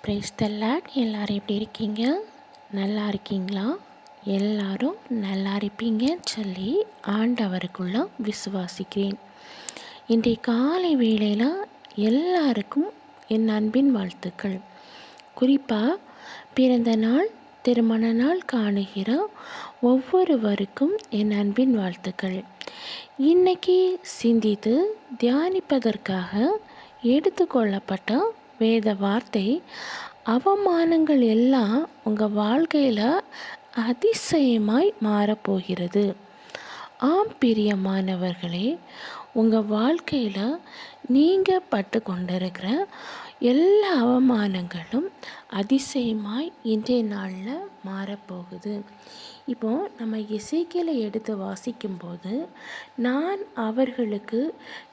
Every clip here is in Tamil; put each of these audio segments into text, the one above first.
Praise the Lord. எல்லாரும் எப்படி இருக்கீங்க? நல்லா இருக்கீங்களா? எல்லாரும் நல்லா இருப்பீங்கன்னு சொல்லி ஆண்டவருக்குள்ள விசுவாசிக்கிறேன். இன்றைய காலை வேளையில் எல்லாருக்கும் என் அன்பின் வாழ்த்துக்கள். குறிப்பாக பிறந்த நாள், திருமண நாள் காணுகிற ஒவ்வொருவருக்கும் என் அன்பின் வாழ்த்துக்கள். இன்னைக்கு சிந்தித்து தியானிப்பதற்காக எடுத்துக்கொள்ளப்பட்ட வேத வார்த்தை, அவமானங்கள் எல்லாம் உங்கள் வாழ்க்கையில் அதிசயமாய் மாறப்போகிறது. ஆம் பிரியமானவர்களே, உங்கள் வாழ்க்கையில் நீங்கள் பட்டு கொண்டிருக்கிற எல்லா அவமானங்களும் அதிசயமாய் இன்றைய நாளில் மாறப்போகுது. இப்போது நம்ம எசேக்கியேலை எடுத்து வாசிக்கும்போது, நான் அவர்களுக்கு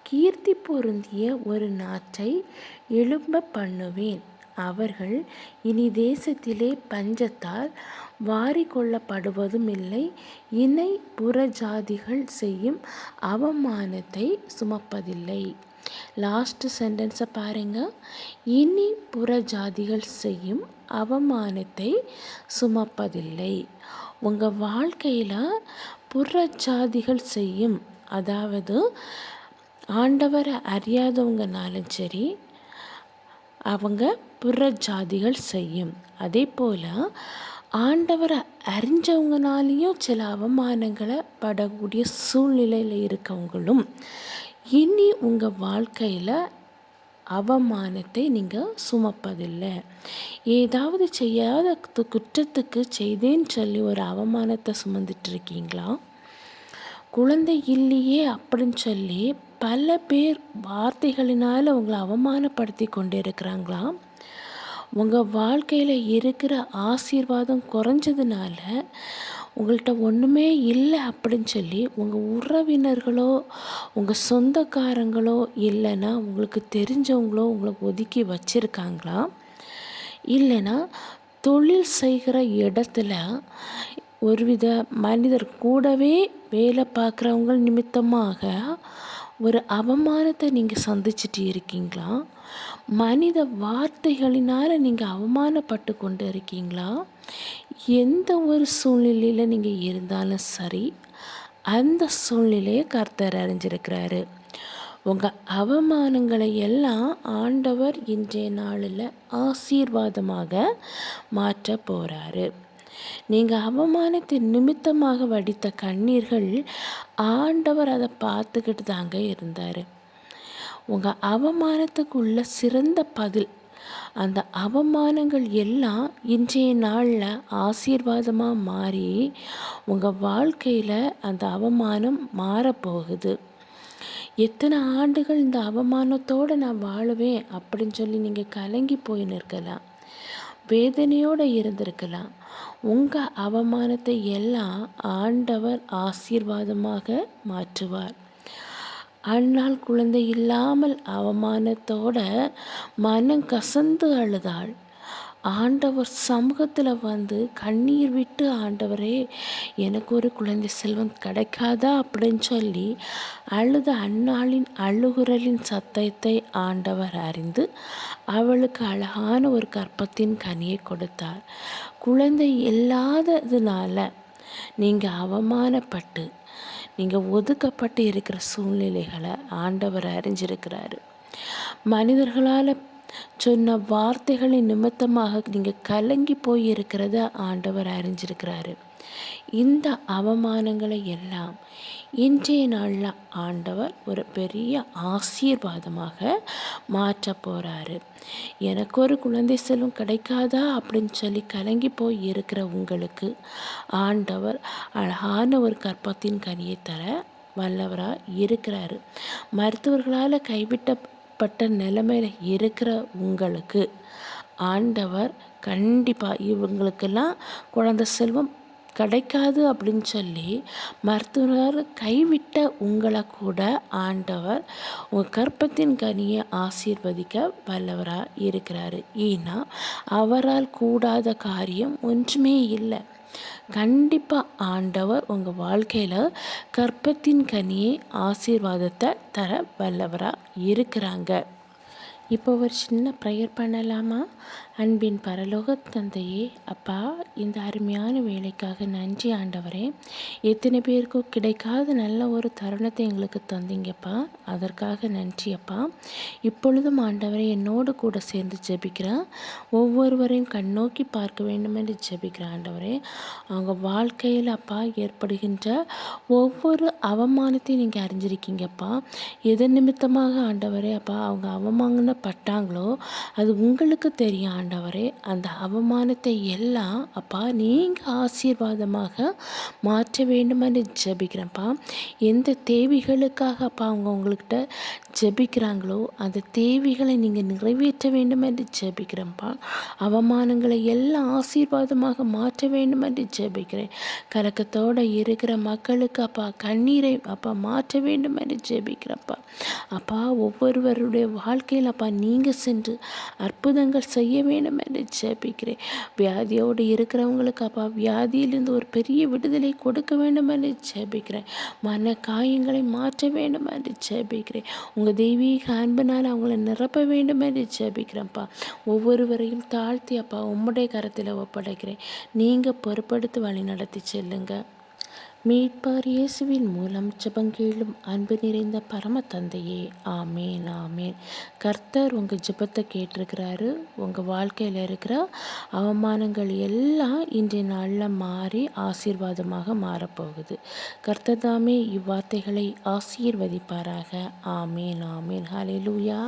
கீர்த்தி பொருந்திய ஒரு நாட்டை எழும்ப பண்ணுவேன். அவர்கள் இனி தேசத்திலே பஞ்சத்தால் வாரி கொள்ளப்படுவதும் இல்லை. இணை புறஜாதிகள் செய்யும் அவமானத்தை சுமப்பதில்லை. லாஸ்ட் சென்டென்ஸை பாருங்க. இனி புறஜாதிகள் செய்யும் அவமானத்தை சுமப்பதில்லை. உங்கள் வாழ்க்கையில் புறஜாதிகள் செய்யும், அதாவது ஆண்டவரை அறியாதவங்கனாலும் சரி, அவங்க புறஜாதிகள் செய்யும். அதே போல் ஆண்டவரை அறிஞ்சவங்கனாலேயும் சில அவமானங்களை படக்கூடிய சூழ்நிலையில் இருக்கவங்களும் இனி உங்கள் வாழ்க்கையில் அவமானத்தை நீங்கள் சுமப்பதில்லை. ஏதாவது செய்யாத குற்றத்துக்கு செய்தேன்னு சொல்லி ஒரு அவமானத்தை சுமந்துட்டு இருக்கீங்களா? குழந்தை இல்லையே அப்படின்னு சொல்லி பல பேர் வார்த்தைகளினால் உங்களை அவமானப்படுத்தி கொண்டு இருக்கிறாங்களா? உங்கள் வாழ்க்கையில் இருக்கிற ஆசீர்வாதம் குறைஞ்சதுனால உங்கள்கிட்ட ஒன்றுமே இல்லை அப்படின்னு சொல்லி உங்கள் உறவினர்களோ உங்கள் சொந்தக்காரங்களோ இல்லைன்னா உங்களுக்கு தெரிஞ்சவங்களோ உங்களை ஒதுக்கி வச்சுருக்காங்களா? இல்லைன்னா தொழில் செய்கிற இடத்துல ஒருவித மனிதர் கூடவே வேலை பார்க்குறவங்க நிமித்தமாக ஒரு அவமானத்தை நீங்கள் சந்திச்சுட்டு இருக்கீங்களா? மனித வார்த்தைகளினால் நீங்கள் அவமானப்பட்டு கொண்டு இருக்கீங்களா? எந்த ஒரு சூழ்நிலையில் நீங்கள் இருந்தாலும் சரி, அந்த சூழ்நிலையை கர்த்தர் அறிஞ்சிருக்கிறாரு. உங்கள் அவமானங்களை எல்லாம் ஆண்டவர் இன்றைய நாளில் ஆசீர்வாதமாக மாற்ற போகிறாரு. நீங்கள் அவமானத்தின் நிமித்தமாக வடித்த கண்ணீர்கள் ஆண்டவர் அதை பார்த்துக்கிட்டு தாங்க இருந்தார். உங்கள் அவமானத்துக்குள்ள சிறந்த பதில், அந்த அவமானங்கள் எல்லாம் இன்றைய நாளில் ஆசீர்வாதமாக மாறி உங்கள் வாழ்க்கையில் அந்த அவமானம் மாறப்போகுது. எத்தனை ஆண்டுகள் இந்த அவமானத்தோடு நான் வாழுவேன் அப்படின்னு சொல்லி நீங்கள் கலங்கி போய் நிற்கலாம், வேதனையோடு இருந்திருக்கலாம். உங்கள் அவமானத்தை எல்லாம் ஆண்டவர் ஆசீர்வாதமாக மாற்றுவார். அந்நாள் குழந்தை இல்லாமல் அவமானத்தோட மனம் கசந்து அழுதாள். ஆண்டவர் சமூகத்தில் வந்து கண்ணீர் விட்டு, ஆண்டவரே எனக்கு ஒரு குழந்தை செல்வம் கிடைக்காதா அப்படின்னு சொல்லி அழுத அந்நாளின் அழுகுரலின் சத்தத்தை ஆண்டவர் அறிந்து அவளுக்கு அழகான ஒரு கற்பத்தின் கனியை கொடுத்தார். குழந்தை இல்லாததுனால நீங்கள் அவமானப்பட்டு நீங்கள் ஒதுக்கப்பட்டு இருக்கிற சூழ்நிலைகளை ஆண்டவர் அறிஞ்சிருக்கிறாரு. மனிதர்களால் சொன்ன வார்த்தைகளின் நிமித்தமாக நீங்கள் கலங்கி போய் இருக்கிறத ஆண்டவர் அறிஞ்சிருக்கிறாரு. இந்த அவமானங்களை எல்லாம் இன்றைய நாளில் ஆண்டவர் ஒரு பெரிய ஆசீர்வாதமாக மாற்ற போகிறாரு. எனக்கு ஒரு குழந்தை செல்வம் கிடைக்காதா அப்படின்னு சொல்லி கலங்கி போய் இருக்கிற உங்களுக்கு ஆண்டவர் அழகான ஒரு கற்பத்தின் கனியை தர வல்லவராக இருக்கிறாரு. மருத்துவர்களால் கைவிட்டப்பட்ட நிலைமையில் இருக்கிற உங்களுக்கு ஆண்டவர் கண்டிப்பாக இவங்களுக்கெல்லாம் குழந்தை செல்வம் கிடைக்காது அப்படின்னு சொல்லி மருத்துவர் கைவிட்ட உங்களை கூட ஆண்டவர் உங்கள் கற்பத்தின் கனியை ஆசீர்வதிக்க வல்லவராக இருக்கிறாரு. ஏன்னா அவரால் கூடாத காரியம் ஒன்றுமே இல்லை. கண்டிப்பாக ஆண்டவர் உங்கள் வாழ்க்கையில் கற்பத்தின் கனியை ஆசீர்வாதத்தை தர வல்லவராக இருக்கிறாங்க. இப்போ ஒரு சின்ன ப்ரேயர் பண்ணலாமா? அன்பின் பரலோக தந்தையே, அப்பா, இந்த அருமையான வேலைக்காக நன்றி ஆண்டவரே. எத்தனை பேருக்கும் கிடைக்காத நல்ல ஒரு தருணத்தை எங்களுக்கு தந்தீங்கப்பா, அதற்காக நன்றி அப்பா. இப்பொழுதும் ஆண்டவரை என்னோடு கூட சேர்ந்து ஜெபிக்கிறேன். ஒவ்வொருவரையும் கண்ணோக்கி பார்க்க வேண்டும் என்று ஜெபிக்கிறேன் ஆண்டவரே. அவங்க வாழ்க்கையில் அப்பா ஏற்படுகின்ற ஒவ்வொரு அவமானத்தையும் நீங்கள் அறிஞ்சிருக்கீங்கப்பா. எதன் நிமித்தமாக ஆண்டவரே அப்பா அவங்க அவமானப்பட்டாங்களோ அது உங்களுக்கு தெரியும் ஆண்டவரே. அந்த அவமானத்தை எல்லாம் அப்பா நீங்கள் ஆசீர்வாதமாக மாற்ற வேண்டும் என்று ஜெபிக்கிறேன்ப்பா. எந்த தேவைகளுக்காக அப்பா அவங்க உங்கள்கிட்ட ஜெபிக்கிறாங்களோ அந்த தேவைகளை நீங்கள் நிறைவேற்ற வேண்டும் என்று ஜெபிக்கிறேன்ப்பா. அவமானங்களை எல்லாம் ஆசீர்வாதமாக மாற்ற வேண்டும் என்று ஜெபிக்கிறேன். கலக்கத்தோடு இருக்கிற மக்களுக்கு அப்பா கண்ணீரை அப்பா மாற்ற வேண்டும் என்று ஜெபிக்கிறேன்ப்பா. அப்பா ஒவ்வொருவருடைய வாழ்க்கையில் அப்பா நீங்கள் சென்று அற்புதங்கள் செய்ய வேண்டும் என்று ஜெபிக்கிறேன். வியாதியோடு இருக்கிறவங்களுக்கு அப்பா வியாதியிலிருந்து ஒரு பெரிய விடுதலை கொடுக்க வேண்டும் என்று ஜெபிக்கிறேன். மன காயங்களை மாற்ற வேண்டும் என்று ஜெபிக்கிறேன். உங்கள் தெய்வீக அன்பினால் அவங்கள நிரப்ப வேண்டும் என்று ஜெபிக்கிறேன்ப்பா. ஒவ்வொருவரையும் தாழ்த்தி அப்பா உம்முடைய கரத்தில் ஒப்படைக்கிறேன். நீங்கள் பொறுப்படுத்தி வழி நடத்தி செல்லுங்க. மீட்பர் இயேசுவின் மூலம் ஜெபங்கேளும் அன்பு நிறைந்த பரம தந்தையே, ஆமேன் ஆமேன். கர்த்தர் உங்கள் ஜெபத்தை கேட்டிருக்கிறாரு. உங்கள் வாழ்க்கையில் இருக்கிற அவமானங்கள் எல்லாம் இன்றைய நாளில் மாறி ஆசீர்வாதமாக மாறப்போகுது. கர்த்தர் தாமே இவ்வார்த்தைகளை ஆசீர்வதிப்பாராக. ஆமேன் ஆமேன். ஹல்லேலூயா.